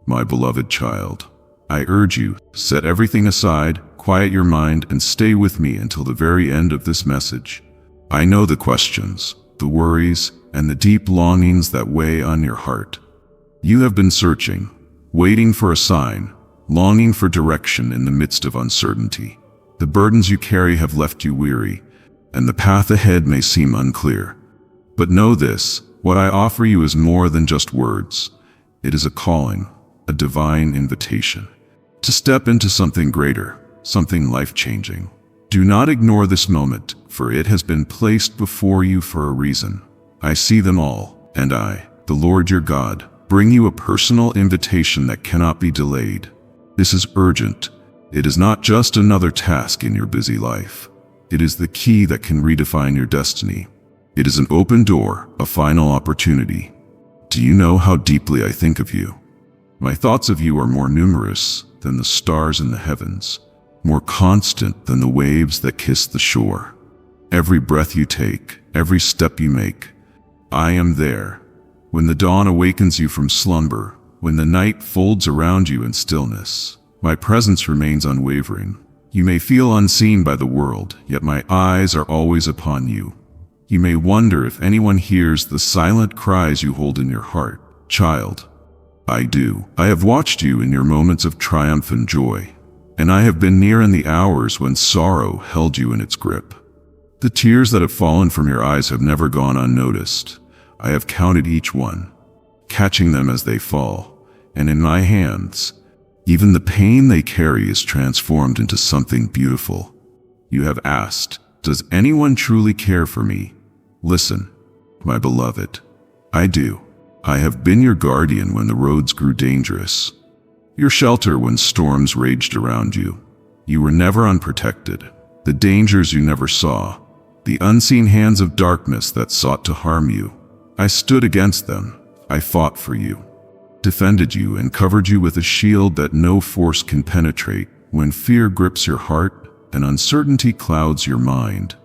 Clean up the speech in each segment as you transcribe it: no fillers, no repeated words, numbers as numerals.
My beloved child, I urge you, set everything aside, quiet your mind, and stay with me until the very end of this message. I know the questions, the worries, and the deep longings that weigh on your heart. You have been searching, waiting for a sign, longing for direction in the midst of uncertainty. The burdens you carry have left you weary, and the path ahead may seem unclear. But know this, what I offer you is more than just words. It is a calling, a divine invitation, to step into something greater, something life-changing. Do not ignore this moment, for it has been placed before you for a reason. I see them all, and I, the Lord your God, bring you a personal invitation that cannot be delayed. This is urgent. It is not just another task in your busy life. It is the key that can redefine your destiny. It is an open door, a final opportunity. Do you know how deeply I think of you? My thoughts of you are more numerous than the stars in the heavens, more constant than the waves that kiss the shore. Every breath you take, every step you make, I am there. When the dawn awakens you from slumber, when the night folds around you in stillness, my presence remains unwavering. You may feel unseen by the world, yet my eyes are always upon you. You may wonder if anyone hears the silent cries you hold in your heart. Child, I do. I have watched you in your moments of triumph and joy, and I have been near in the hours when sorrow held you in its grip. The tears that have fallen from your eyes have never gone unnoticed. I have counted each one, catching them as they fall, and in my hands, even the pain they carry is transformed into something beautiful. You have asked, does anyone truly care for me? Listen, my beloved, I do. I have been your guardian when the roads grew dangerous, your shelter when storms raged around you. You were never unprotected. The dangers you never saw, the unseen hands of darkness that sought to harm you, I stood against them. I fought for you, defended you, and covered you with a shield that no force can penetrate. When fear grips your heart and uncertainty clouds your mind,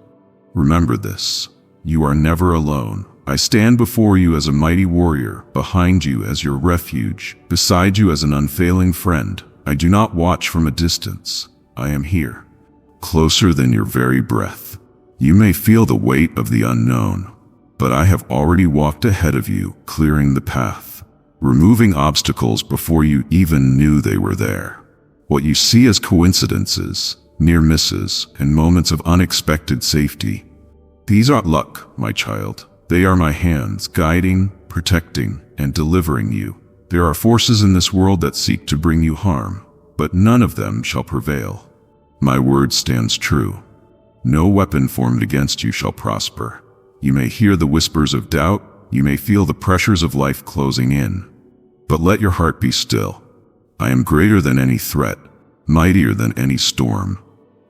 remember this: you are never alone. I stand before you as a mighty warrior, behind you as your refuge, beside you as an unfailing friend. I do not watch from a distance. I am here, closer than your very breath. You may feel the weight of the unknown, but I have already walked ahead of you, clearing the path, removing obstacles before you even knew they were there. What you see as coincidences, near misses, and moments of unexpected safety, these aren't luck, my child. They are my hands guiding, protecting, and delivering you. There are forces in this world that seek to bring you harm, but none of them shall prevail. My word stands true. No weapon formed against you shall prosper. You may hear the whispers of doubt, you may feel the pressures of life closing in, but let your heart be still. I am greater than any threat, mightier than any storm.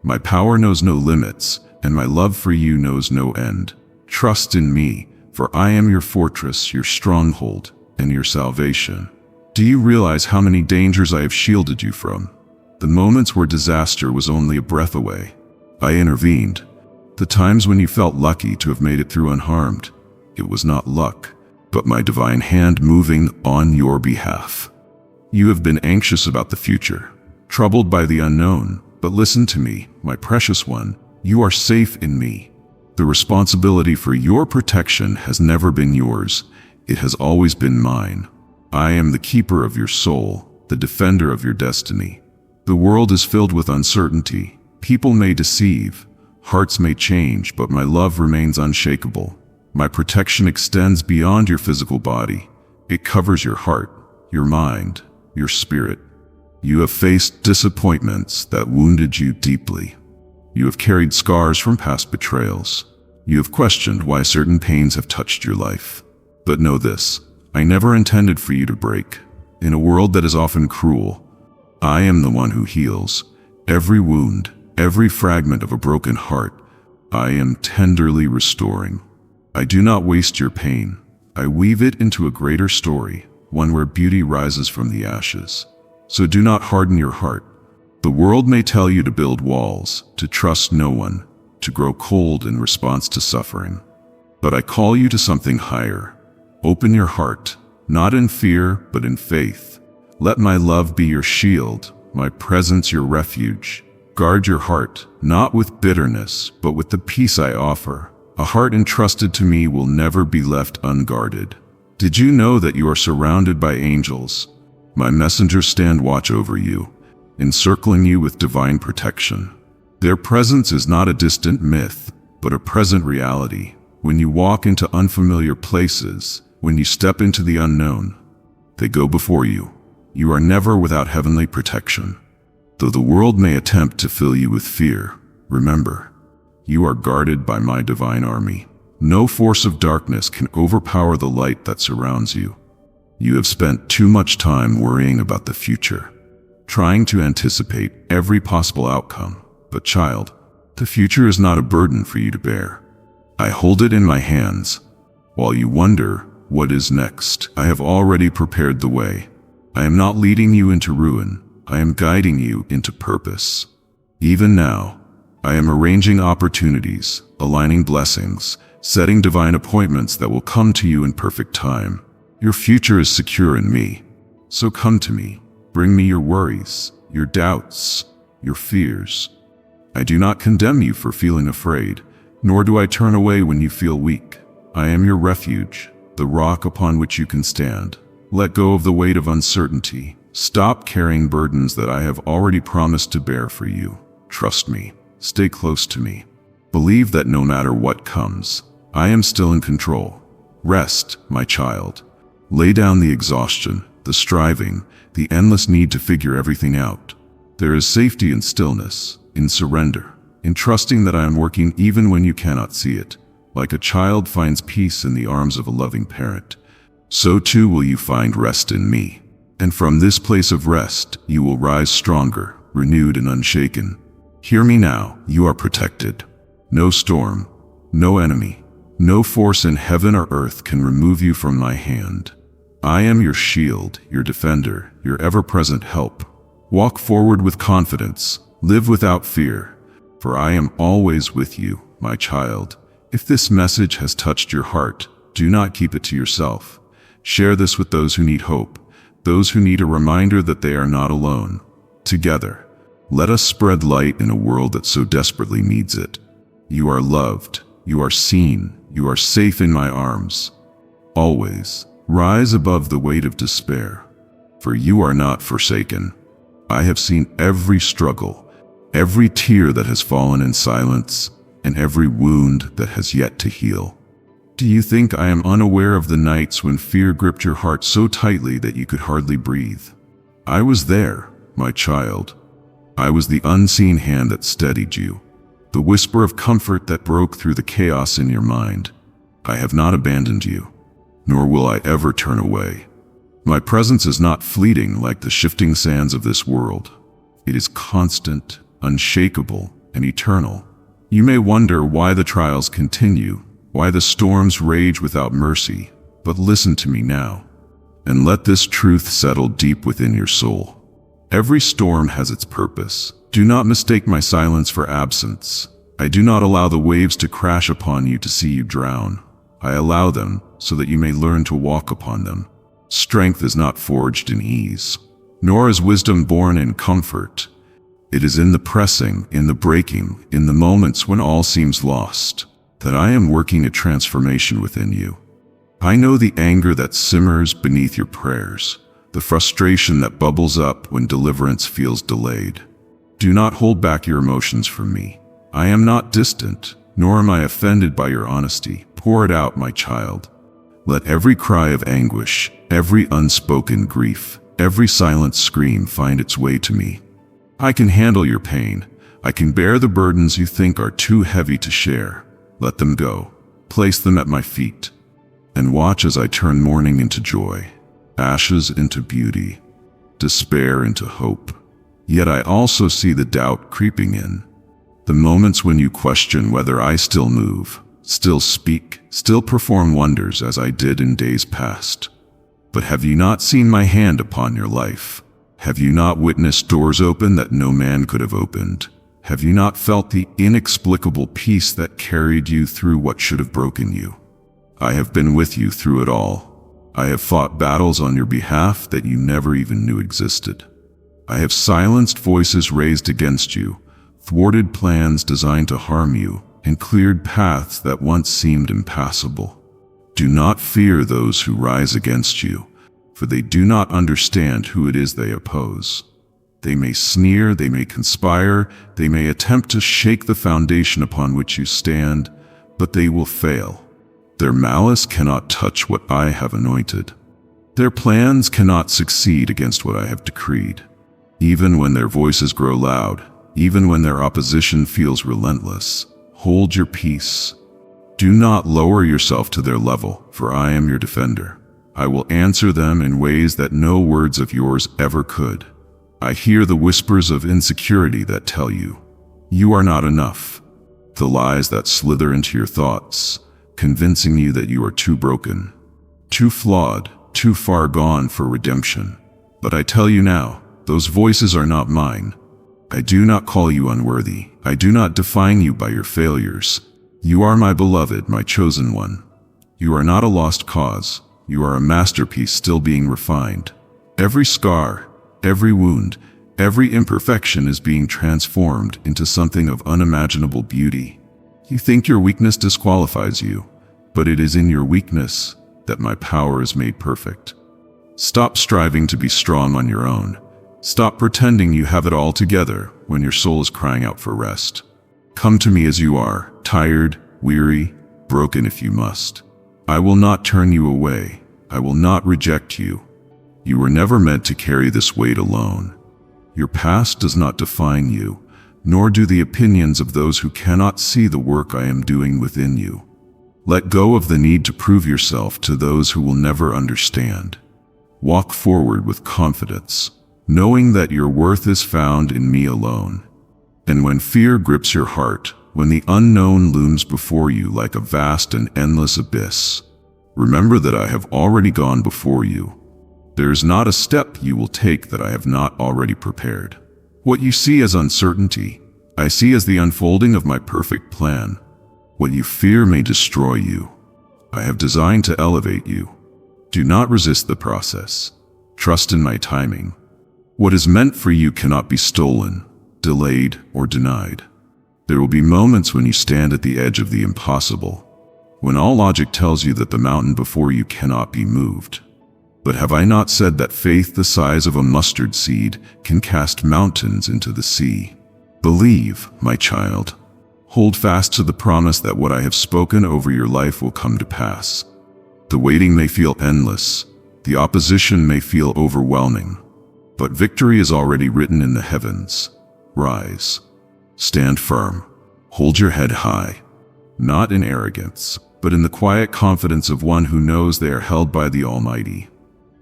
My power knows no limits, and my love for you knows no end. Trust in me, for I am your fortress, your stronghold, and your salvation. Do you realize how many dangers I have shielded you from? The moments where disaster was only a breath away, I intervened. The times when you felt lucky to have made it through unharmed, it was not luck, but my divine hand moving on your behalf. You have been anxious about the future, troubled by the unknown, but listen to me, my precious one, you are safe in me. The responsibility for your protection has never been yours, it has always been mine. I am the keeper of your soul, the defender of your destiny. The world is filled with uncertainty. People may deceive, hearts may change, but my love remains unshakable. My protection extends beyond your physical body. It covers your heart, your mind, your spirit. You have faced disappointments that wounded you deeply. You have carried scars from past betrayals. You have questioned why certain pains have touched your life. But know this, I never intended for you to break. In a world that is often cruel, I am the one who heals. Every wound, every fragment of a broken heart, I am tenderly restoring. I do not waste your pain. I weave it into a greater story, one where beauty rises from the ashes. So do not harden your heart. The world may tell you to build walls, to trust no one, to grow cold in response to suffering. But I call you to something higher. Open your heart, not in fear, but in faith. Let my love be your shield, my presence your refuge. Guard your heart, not with bitterness, but with the peace I offer. A heart entrusted to me will never be left unguarded. Did you know that you are surrounded by angels? My messengers stand watch over you, encircling you with divine protection. Their presence is not a distant myth, but a present reality. When you walk into unfamiliar places, when you step into the unknown, they go before you. You are never without heavenly protection. Though the world may attempt to fill you with fear, remember, you are guarded by my divine army. No force of darkness can overpower the light that surrounds you. You have spent too much time worrying about the future, trying to anticipate every possible outcome. But child, the future is not a burden for you to bear. I hold it in my hands. While you wonder what is next, I have already prepared the way. I am not leading you into ruin. I am guiding you into purpose. Even now, I am arranging opportunities, aligning blessings, setting divine appointments that will come to you in perfect time. Your future is secure in me. So come to me. Bring me your worries, your doubts, your fears. I do not condemn you for feeling afraid, nor do I turn away when you feel weak. I am your refuge, the rock upon which you can stand. Let go of the weight of uncertainty. Stop carrying burdens that I have already promised to bear for you. Trust me. Stay close to me. Believe that no matter what comes, I am still in control. Rest, my child. Lay down the exhaustion, the striving, the endless need to figure everything out. There is safety in stillness, in surrender, in trusting that I am working even when you cannot see it. Like a child finds peace in the arms of a loving parent, so too will you find rest in me. And from this place of rest, you will rise stronger, renewed and unshaken. Hear me now, you are protected. No storm, no enemy, no force in heaven or earth can remove you from my hand. I am your shield, your defender, your ever-present help. Walk forward with confidence, live without fear, for I am always with you, my child. If this message has touched your heart, do not keep it to yourself. Share this with those who need hope, those who need a reminder that they are not alone. Together, let us spread light in a world that so desperately needs it. You are loved, you are seen, you are safe in my arms. Always, rise above the weight of despair, for you are not forsaken. I have seen every struggle, every tear that has fallen in silence, and every wound that has yet to heal. Do you think I am unaware of the nights when fear gripped your heart so tightly that you could hardly breathe? I was there, my child. I was the unseen hand that steadied you, the whisper of comfort that broke through the chaos in your mind. I have not abandoned you, nor will I ever turn away. My presence is not fleeting like the shifting sands of this world. It is constant, unshakable, and eternal. You may wonder why the trials continue, why the storms rage without mercy, but listen to me now, and let this truth settle deep within your soul. Every storm has its purpose. Do not mistake my silence for absence. I do not allow the waves to crash upon you to see you drown. I allow them so that you may learn to walk upon them. Strength is not forged in ease, nor is wisdom born in comfort. It is in the pressing, in the breaking, in the moments when all seems lost, that I am working a transformation within you. I know the anger that simmers beneath your prayers, the frustration that bubbles up when deliverance feels delayed. Do not hold back your emotions from me. I am not distant, nor am I offended by your honesty. Pour it out, my child. Let every cry of anguish, every unspoken grief, every silent scream find its way to me. I can handle your pain. I can bear the burdens you think are too heavy to share. Let them go. Place them at my feet. And watch as I turn mourning into joy, ashes into beauty, despair into hope. Yet I also see the doubt creeping in. The moments when you question whether I still move, still speak, still perform wonders as I did in days past. But have you not seen my hand upon your life? Have you not witnessed doors open that no man could have opened? Have you not felt the inexplicable peace that carried you through what should have broken you? I have been with you through it all. I have fought battles on your behalf that you never even knew existed. I have silenced voices raised against you, thwarted plans designed to harm you, and cleared paths that once seemed impassable. Do not fear those who rise against you, for they do not understand who it is they oppose. They may sneer, they may conspire, they may attempt to shake the foundation upon which you stand, but they will fail. Their malice cannot touch what I have anointed. Their plans cannot succeed against what I have decreed. Even when their voices grow loud, even when their opposition feels relentless, hold your peace. Do not lower yourself to their level, for I am your defender. I will answer them in ways that no words of yours ever could. I hear the whispers of insecurity that tell you, you are not enough. The lies that slither into your thoughts, convincing you that you are too broken, too flawed, too far gone for redemption. But I tell you now, those voices are not mine. I do not call you unworthy. I do not define you by your failures. You are my beloved, my chosen one. You are not a lost cause. You are a masterpiece still being refined. Every scar, every wound, every imperfection is being transformed into something of unimaginable beauty. You think your weakness disqualifies you, but it is in your weakness that my power is made perfect. Stop striving to be strong on your own. Stop pretending you have it all together when your soul is crying out for rest. Come to me as you are, tired, weary, broken if you must. I will not turn you away. I will not reject you. You were never meant to carry this weight alone. Your past does not define you, nor do the opinions of those who cannot see the work I am doing within you. Let go of the need to prove yourself to those who will never understand. Walk forward with confidence, knowing that your worth is found in me alone. And when fear grips your heart, when the unknown looms before you like a vast and endless abyss, remember that I have already gone before you. There is not a step you will take that I have not already prepared. What you see as uncertainty, I see as the unfolding of my perfect plan. What you fear may destroy you. I have designed to elevate you. Do not resist the process. Trust in my timing. What is meant for you cannot be stolen, delayed, or denied. There will be moments when you stand at the edge of the impossible, when all logic tells you that the mountain before you cannot be moved. But have I not said that faith the size of a mustard seed can cast mountains into the sea? Believe, my child. Hold fast to the promise that what I have spoken over your life will come to pass. The waiting may feel endless, the opposition may feel overwhelming, but victory is already written in the heavens. Rise. Stand firm. Hold your head high, not in arrogance, but in the quiet confidence of one who knows they are held by the Almighty.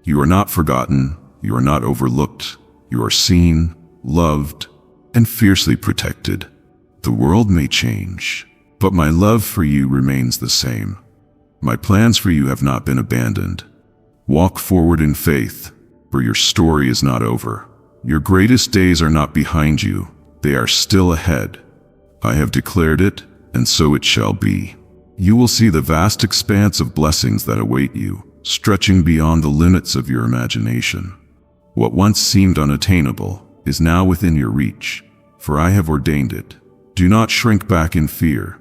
You are not forgotten, you are not overlooked, you are seen, loved, and fiercely protected. The world may change, but my love for you remains the same. My plans for you have not been abandoned. Walk forward in faith, for your story is not over. Your greatest days are not behind you, they are still ahead. I have declared it, and so it shall be. You will see the vast expanse of blessings that await you, stretching beyond the limits of your imagination. What once seemed unattainable is now within your reach, for I have ordained it. Do not shrink back in fear.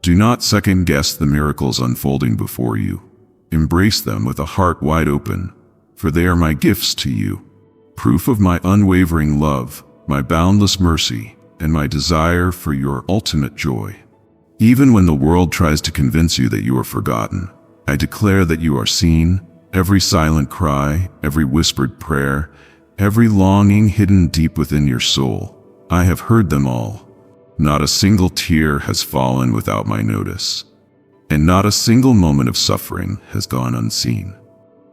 Do not second-guess the miracles unfolding before you. Embrace them with a heart wide open, for they are my gifts to you, proof of my unwavering love, my boundless mercy, and my desire for your ultimate joy. Even when the world tries to convince you that you are forgotten, I declare that you are seen. Every silent cry, every whispered prayer, every longing hidden deep within your soul, I have heard them all. Not a single tear has fallen without my notice, and not a single moment of suffering has gone unseen.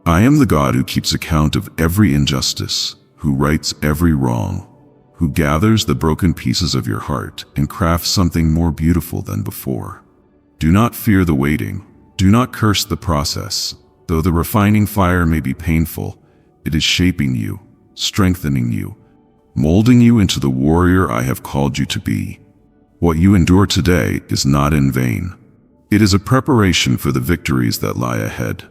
I am the God who keeps account of every injustice, who rights every wrong, who gathers the broken pieces of your heart and crafts something more beautiful than before. Do not fear the waiting. Do not curse the process. Though the refining fire may be painful, it is shaping you, strengthening you, molding you into the warrior I have called you to be. What you endure today is not in vain. It is a preparation for the victories that lie ahead.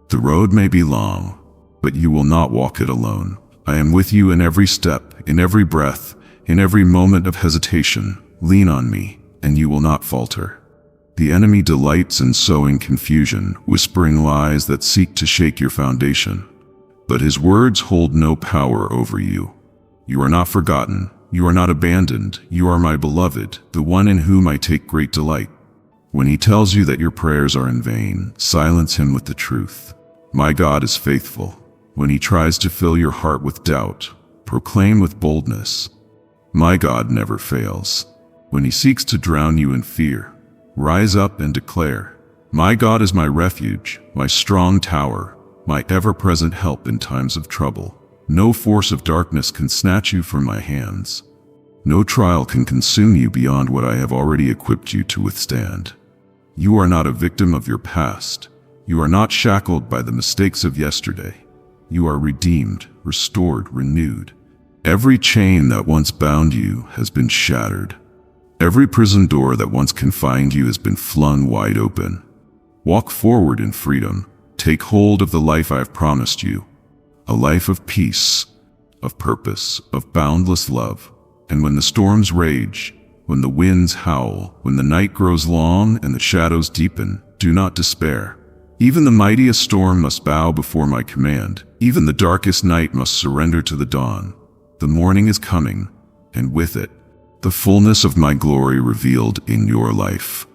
The road may be long, but you will not walk it alone. I am with you in every step, in every breath, in every moment of hesitation. Lean on me, and you will not falter. The enemy delights in sowing confusion, whispering lies that seek to shake your foundation. But his words hold no power over you. You are not forgotten. You are not abandoned. You are my beloved, the one in whom I take great delight. When he tells you that your prayers are in vain, silence him with the truth. My God is faithful. When he tries to fill your heart with doubt, proclaim with boldness, my God never fails. When he seeks to drown you in fear, rise up and declare, my God is my refuge, my strong tower, my ever-present help in times of trouble. No force of darkness can snatch you from my hands. No trial can consume you beyond what I have already equipped you to withstand. You are not a victim of your past. You are not shackled by the mistakes of yesterday. You are redeemed, restored, renewed. Every chain that once bound you has been shattered. Every prison door that once confined you has been flung wide open. Walk forward in freedom. Take hold of the life I have promised you. A life of peace, of purpose, of boundless love. And when the storms rage, when the winds howl, when the night grows long and the shadows deepen, do not despair. Even the mightiest storm must bow before my command. Even the darkest night must surrender to the dawn. The morning is coming, and with it, the fullness of my glory revealed in your life.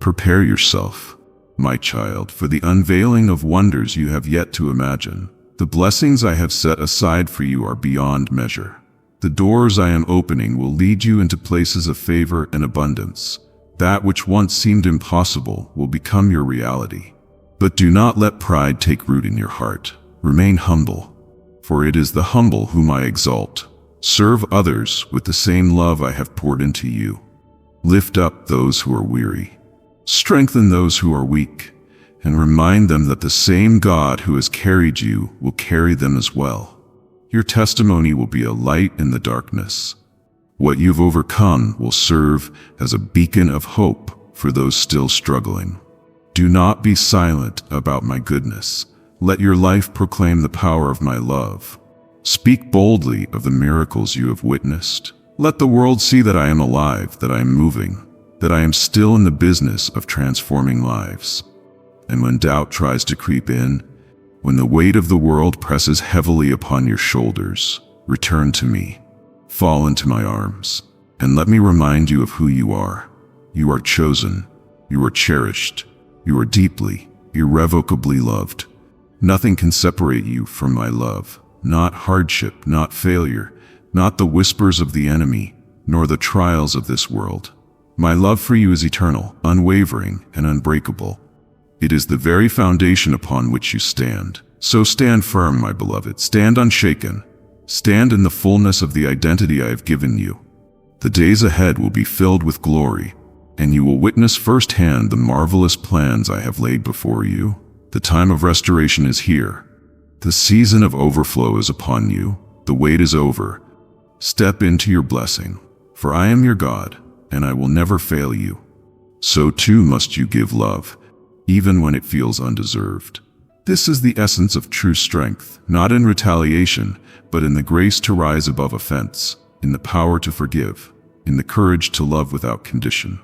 Prepare yourself, my child, for the unveiling of wonders you have yet to imagine. The blessings I have set aside for you are beyond measure. The doors I am opening will lead you into places of favor and abundance. That which once seemed impossible will become your reality. But do not let pride take root in your heart. Remain humble, for it is the humble whom I exalt. Serve others with the same love I have poured into you. Lift up those who are weary. Strengthen those who are weak, and remind them that the same God who has carried you will carry them as well. Your testimony will be a light in the darkness. What you've overcome will serve as a beacon of hope for those still struggling. Do not be silent about my goodness. Let your life proclaim the power of my love. Speak boldly of the miracles you have witnessed. Let the world see that I am alive, that I am moving, that I am still in the business of transforming lives. And when doubt tries to creep in, when the weight of the world presses heavily upon your shoulders, return to me. Fall into my arms, and let me remind you of who you are. You are chosen. You are cherished. You are deeply, irrevocably loved. Nothing can separate you from my love. Not hardship, not failure, not the whispers of the enemy, nor the trials of this world. My love for you is eternal, unwavering, and unbreakable. It is the very foundation upon which you stand. So stand firm, my beloved. Stand unshaken. Stand in the fullness of the identity I have given you. The days ahead will be filled with glory, and you will witness firsthand the marvelous plans I have laid before you. The time of restoration is here. The season of overflow is upon you. The wait is over. Step into your blessing, for I am your God, and I will never fail you. So too must you give love, even when it feels undeserved. This is the essence of true strength, not in retaliation, but in the grace to rise above offense, in the power to forgive, in the courage to love without condition.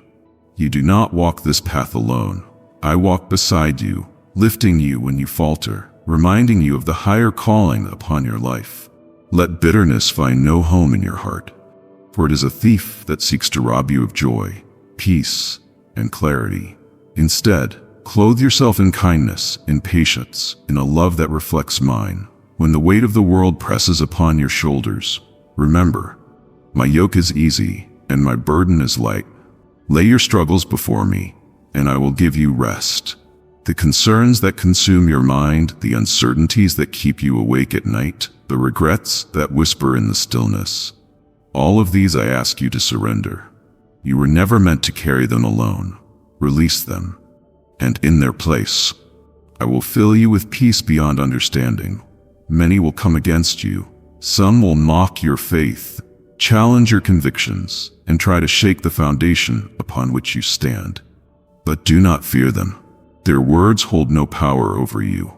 You do not walk this path alone. I walk beside you, lifting you when you falter, reminding you of the higher calling upon your life. Let bitterness find no home in your heart, for it is a thief that seeks to rob you of joy, peace, and clarity. Instead, clothe yourself in kindness, in patience, in a love that reflects mine. When the weight of the world presses upon your shoulders, remember, my yoke is easy and my burden is light. Lay your struggles before me, and I will give you rest. The concerns that consume your mind, the uncertainties that keep you awake at night, the regrets that whisper in the stillness, all of these I ask you to surrender. You were never meant to carry them alone. Release them, and in their place, I will fill you with peace beyond understanding. Many will come against you. Some will mock your faith, challenge your convictions, and try to shake the foundation upon which you stand. But do not fear them. Their words hold no power over you.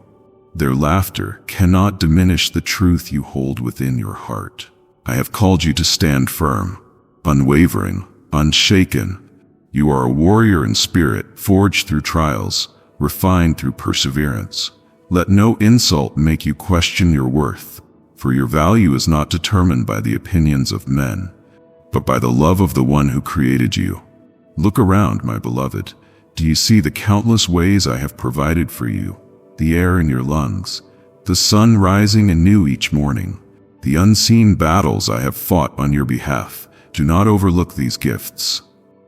Their laughter cannot diminish the truth you hold within your heart. I have called you to stand firm, unwavering, unshaken. You are a warrior in spirit, forged through trials, refined through perseverance. Let no insult make you question your worth, for your value is not determined by the opinions of men, but by the love of the one who created you. Look around, my beloved. Do you see the countless ways I have provided for you? The air in your lungs, the sun rising anew each morning, the unseen battles I have fought on your behalf. Do not overlook these gifts.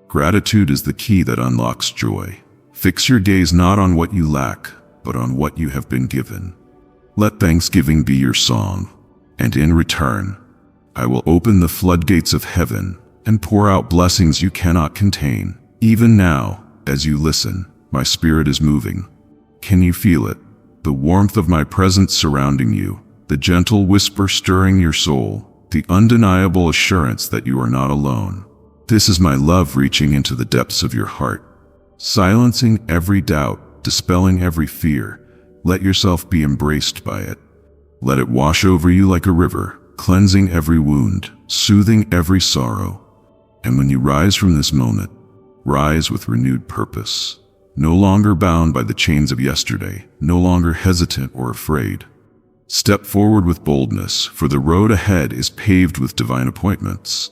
Gratitude is the key that unlocks joy. Fix your gaze not on what you lack, but on what you have been given. Let thanksgiving be your song, and in return, I will open the floodgates of heaven and pour out blessings you cannot contain. Even now, as you listen, my spirit is moving. Can you feel it? The warmth of my presence surrounding you, the gentle whisper stirring your soul, the undeniable assurance that you are not alone. This is my love reaching into the depths of your heart, silencing every doubt, dispelling every fear. Let yourself be embraced by it. Let it wash over you like a river, cleansing every wound, soothing every sorrow. And when you rise from this moment, rise with renewed purpose. No longer bound by the chains of yesterday, no longer hesitant or afraid. Step forward with boldness, for the road ahead is paved with divine appointments.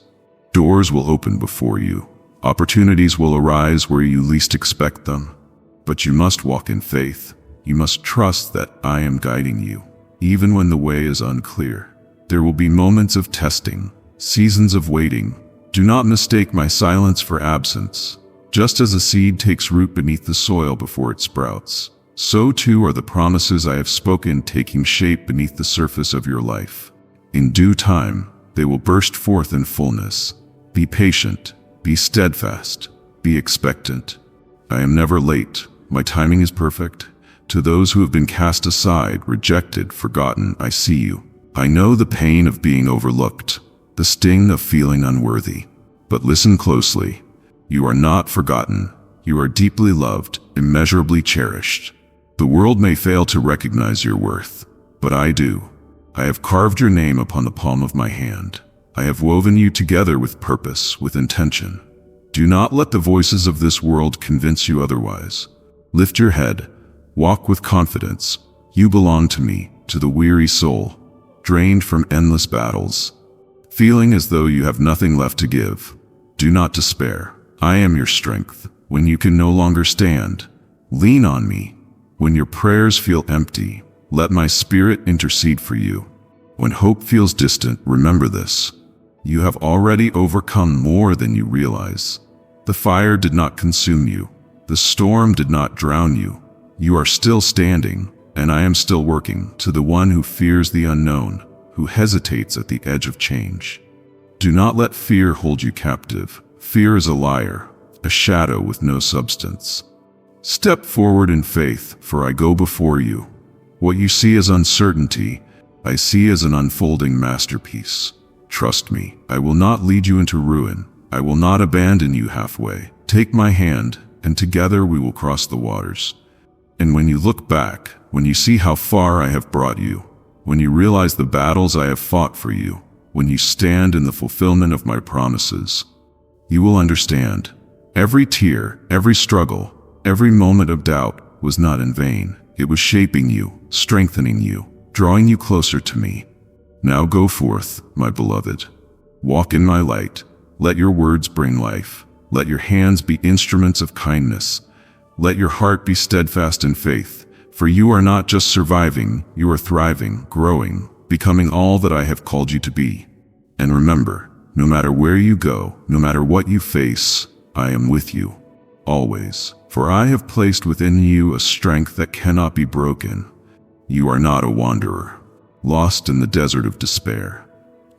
Doors will open before you. Opportunities will arise where you least expect them. But you must walk in faith. You must trust that I am guiding you, even when the way is unclear. There will be moments of testing, seasons of waiting. Do not mistake my silence for absence. Just as a seed takes root beneath the soil before it sprouts, so too are the promises I have spoken taking shape beneath the surface of your life. In due time, they will burst forth in fullness. Be patient, be steadfast, be expectant. I am never late. My timing is perfect. To those who have been cast aside, rejected, forgotten, I see you. I know the pain of being overlooked, the sting of feeling unworthy. But listen closely. You are not forgotten. You are deeply loved, immeasurably cherished. The world may fail to recognize your worth, but I do. I have carved your name upon the palm of my hand. I have woven you together with purpose, with intention. Do not let the voices of this world convince you otherwise. Lift your head. Walk with confidence. You belong to me, to the weary soul, drained from endless battles, feeling as though you have nothing left to give. Do not despair. I am your strength. When you can no longer stand, lean on me. When your prayers feel empty, let my spirit intercede for you. When hope feels distant, remember this. You have already overcome more than you realize. The fire did not consume you. The storm did not drown you. You are still standing, and I am still working. To the one who fears the unknown, who hesitates at the edge of change, do not let fear hold you captive. Fear is a liar, a shadow with no substance. Step forward in faith, for I go before you. What you see as uncertainty, I see as an unfolding masterpiece. Trust me, I will not lead you into ruin. I will not abandon you halfway. Take my hand, and together we will cross the waters. And when you look back, when you see how far I have brought you, when you realize the battles I have fought for you, when you stand in the fulfillment of my promises, you will understand. Every tear, every struggle, every moment of doubt was not in vain. It was shaping you, strengthening you, drawing you closer to me. Now go forth, my beloved. Walk in my light. Let your words bring life. Let your hands be instruments of kindness. Let your heart be steadfast in faith. For you are not just surviving, you are thriving, growing, becoming all that I have called you to be. And remember, no matter where you go, no matter what you face, I am with you, always. For I have placed within you a strength that cannot be broken. You are not a wanderer, lost in the desert of despair.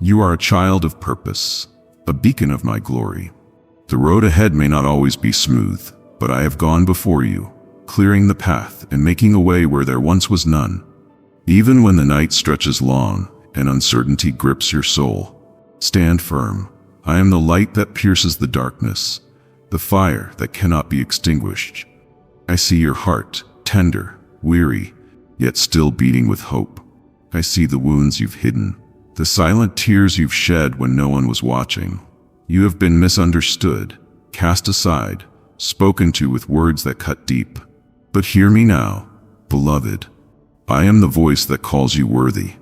You are a child of purpose, a beacon of my glory. The road ahead may not always be smooth, but I have gone before you, clearing the path and making a way where there once was none. Even when the night stretches long and uncertainty grips your soul, stand firm. I am the light that pierces the darkness, the fire that cannot be extinguished. I see your heart, tender, weary, yet still beating with hope. I see the wounds you've hidden, the silent tears you've shed when no one was watching. You have been misunderstood, cast aside, spoken to with words that cut deep. But hear me now, beloved. I am the voice that calls you worthy.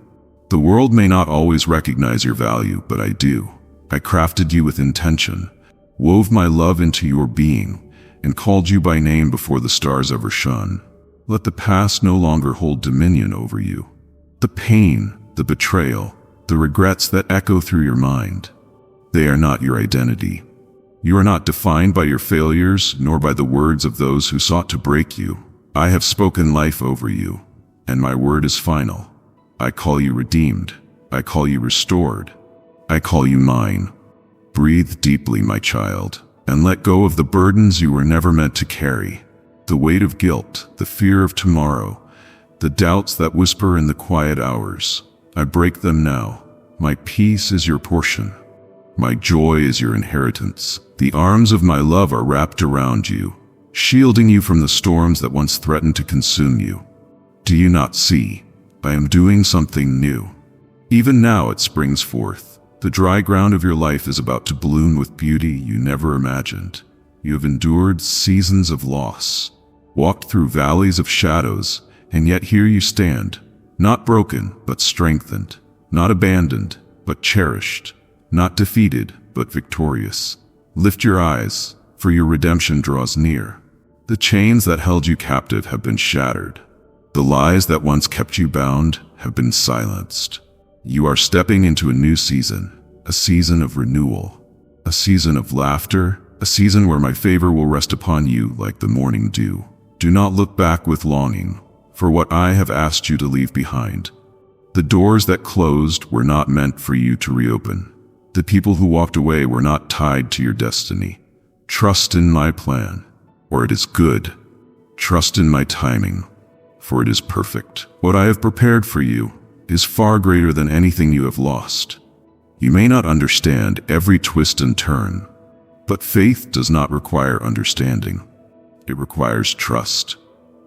The world may not always recognize your value, but I do. I crafted you with intention, wove my love into your being, and called you by name before the stars ever shone. Let the past no longer hold dominion over you. The pain, the betrayal, the regrets that echo through your mind, they are not your identity. You are not defined by your failures, nor by the words of those who sought to break you. I have spoken life over you, and my word is final. I call you redeemed. I call you restored. I call you mine. Breathe deeply, my child, and let go of the burdens you were never meant to carry. The weight of guilt, the fear of tomorrow, the doubts that whisper in the quiet hours. I break them now. My peace is your portion. My joy is your inheritance. The arms of my love are wrapped around you, shielding you from the storms that once threatened to consume you. Do you not see? I am doing something new. Even now it springs forth. The dry ground of your life is about to bloom with beauty you never imagined. You have endured seasons of loss, walked through valleys of shadows, and yet here you stand, not broken, but strengthened, not abandoned, but cherished, not defeated, but victorious. Lift your eyes, for your redemption draws near. The chains that held you captive have been shattered. The lies that once kept you bound have been silenced. You are stepping into a new season, a season of renewal, a season of laughter, a season where my favor will rest upon you like the morning dew. Do not look back with longing for what I have asked you to leave behind. The doors that closed were not meant for you to reopen. The people who walked away were not tied to your destiny. Trust in my plan, or it is good. Trust in my timing, for it is perfect. What I have prepared for you is far greater than anything you have lost. You may not understand every twist and turn, but faith does not require understanding. It requires trust.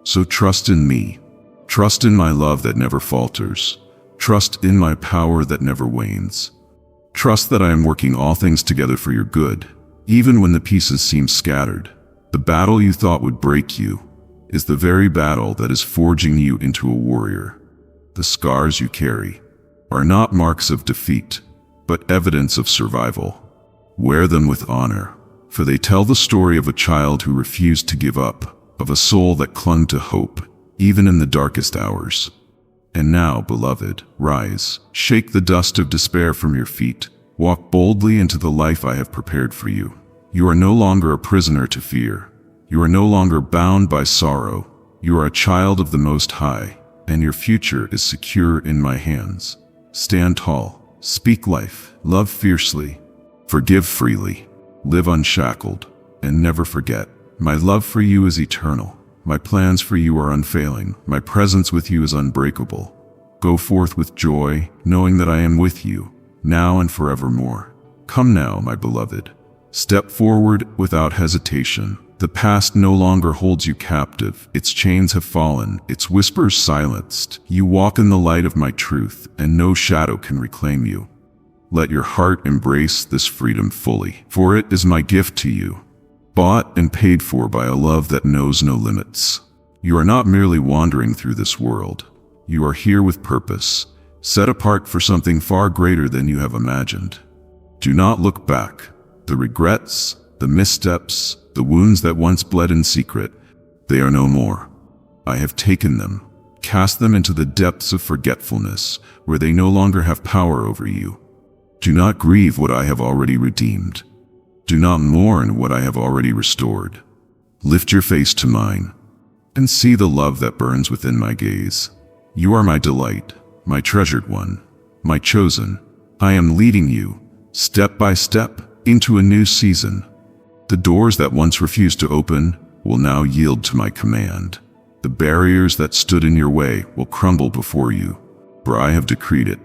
So trust in me. Trust in my love that never falters. Trust in my power that never wanes. Trust that I am working all things together for your good, even when the pieces seem scattered. The battle you thought would break you is the very battle that is forging you into a warrior. The scars you carry are not marks of defeat, but evidence of survival. Wear them with honor, for they tell the story of a child who refused to give up, of a soul that clung to hope, even in the darkest hours. And now, beloved, rise, shake the dust of despair from your feet, walk boldly into the life I have prepared for you. You are no longer a prisoner to fear. You are no longer bound by sorrow. You are a child of the Most High, and your future is secure in my hands. Stand tall, speak life, love fiercely, forgive freely, live unshackled, and never forget, my love for you is eternal. My plans for you are unfailing. My presence with you is unbreakable. Go forth with joy, knowing that I am with you, now and forevermore. Come now, my beloved. Step forward without hesitation. The past no longer holds you captive. Its chains have fallen, its whispers silenced. You walk in the light of my truth, and no shadow can reclaim you. Let your heart embrace this freedom fully, for it is my gift to you. Bought and paid for by a love that knows no limits. You are not merely wandering through this world. You are here with purpose, set apart for something far greater than you have imagined. Do not look back. The regrets, the missteps, the wounds that once bled in secret, they are no more. I have taken them, cast them into the depths of forgetfulness, where they no longer have power over you. Do not grieve what I have already redeemed. Do not mourn what I have already restored. Lift your face to mine, and see the love that burns within my gaze. You are my delight, my treasured one, my chosen. I am leading you, step by step, into a new season. The doors that once refused to open will now yield to my command. The barriers that stood in your way will crumble before you, for I have decreed it.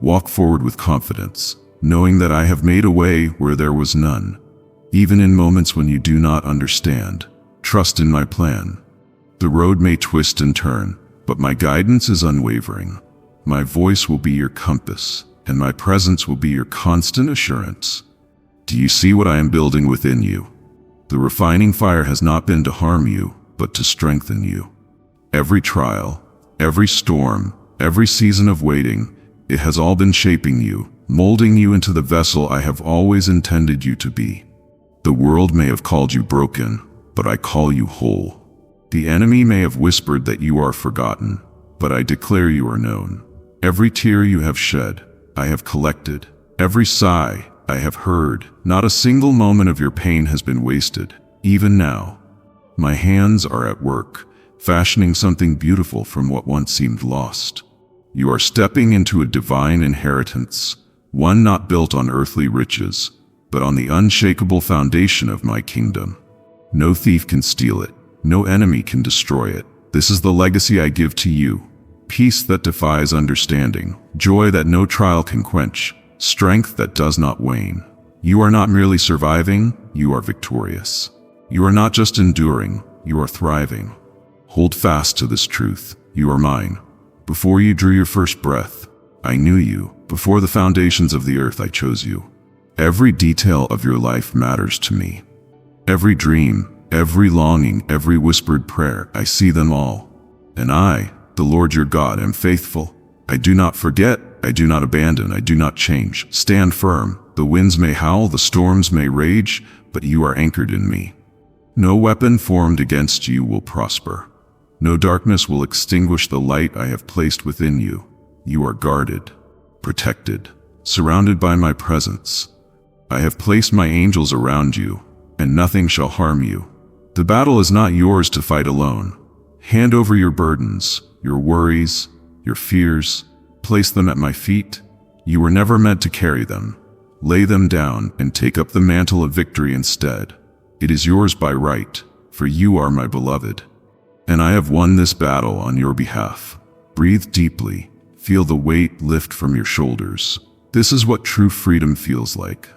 Walk forward with confidence, knowing that I have made a way where there was none. Even in moments when you do not understand, trust in my plan. The road may twist and turn, but my guidance is unwavering. My voice will be your compass, and my presence will be your constant assurance. Do you see what I am building within you? The refining fire has not been to harm you, but to strengthen you. Every trial, every storm, every season of waiting, it has all been shaping you, molding you into the vessel I have always intended you to be. The world may have called you broken, but I call you whole. The enemy may have whispered that you are forgotten, but I declare you are known. Every tear you have shed, I have collected. Every sigh I have heard. Not a single moment of your pain has been wasted, even now. My hands are at work, fashioning something beautiful from what once seemed lost. You are stepping into a divine inheritance, one not built on earthly riches, but on the unshakable foundation of my kingdom. No thief can steal it. No enemy can destroy it. This is the legacy I give to you. Peace that defies understanding, joy that no trial can quench, strength that does not wane. You are not merely surviving, you are victorious. You are not just enduring, you are thriving. Hold fast to this truth. You are mine. Before you drew your first breath, I knew you. Before the foundations of the earth, I chose you. Every detail of your life matters to me. Every dream, every longing, every whispered prayer, I see them all. And I, the Lord your God, am faithful. I do not forget, I do not abandon, I do not change. Stand firm. The winds may howl, the storms may rage, but you are anchored in me. No weapon formed against you will prosper. No darkness will extinguish the light I have placed within you. You are guarded, protected, surrounded by my presence. I have placed my angels around you, and nothing shall harm you. The battle is not yours to fight alone. Hand over your burdens, your worries, your fears. Place them at my feet. You were never meant to carry them. Lay them down and take up the mantle of victory instead. It is yours by right, for you are my beloved. And I have won this battle on your behalf. Breathe deeply. Feel the weight lift from your shoulders. This is what true freedom feels like.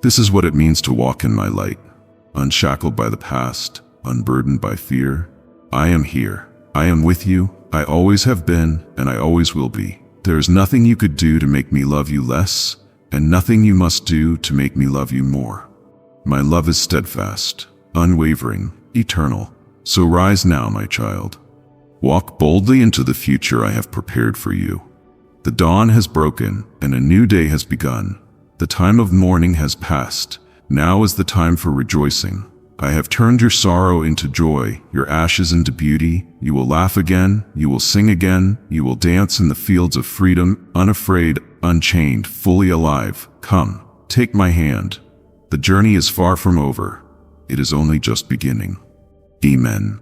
This is what it means to walk in my light. Unshackled by the past, unburdened by fear. I am here. I am with you. I always have been, and I always will be. There is nothing you could do to make me love you less, and nothing you must do to make me love you more. My love is steadfast, unwavering, eternal. So rise now, my child. Walk boldly into the future I have prepared for you. The dawn has broken, and a new day has begun. The time of mourning has passed. Now is the time for rejoicing. I have turned your sorrow into joy, your ashes into beauty. You will laugh again, you will sing again, you will dance in the fields of freedom, unafraid, unchained, fully alive. Come, take my hand. The journey is far from over. It is only just beginning. Amen.